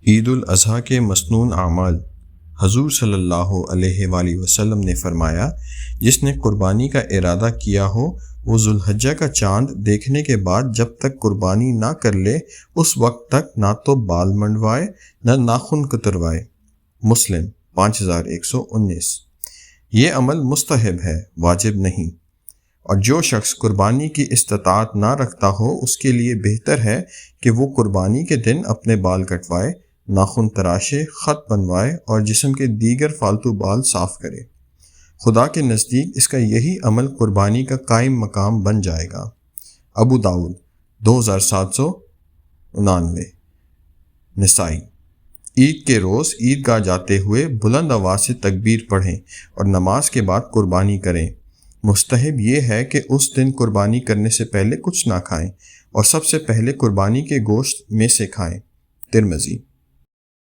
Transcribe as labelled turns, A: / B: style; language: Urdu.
A: عید الاضحیٰ کے مسنون اعمال۔ حضور صلی اللہ علیہ وآلہ وسلم نے فرمایا، جس نے قربانی کا ارادہ کیا ہو وہ ذوالحجہ کا چاند دیکھنے کے بعد جب تک قربانی نہ کر لے اس وقت تک نہ تو بال منڈوائے نہ ناخن کتروائے۔ مسلم 5119۔ یہ عمل مستحب ہے، واجب نہیں، اور جو شخص قربانی کی استطاعت نہ رکھتا ہو اس کے لیے بہتر ہے کہ وہ قربانی کے دن اپنے بال کٹوائے، ناخن تراشے، خط بنوائے اور جسم کے دیگر فالتو بال صاف کرے۔ خدا کے نزدیک اس کا یہی عمل قربانی کا قائم مقام بن جائے گا۔ ابو داؤد 2799۔ نسائی۔ عید کے روز عیدگاہ جاتے ہوئے بلند آواز سے تکبیر پڑھیں اور نماز کے بعد قربانی کریں۔ مستحب یہ ہے کہ اس دن قربانی کرنے سے پہلے کچھ نہ کھائیں اور سب سے پہلے قربانی کے گوشت میں سے کھائیں۔ ترمذی۔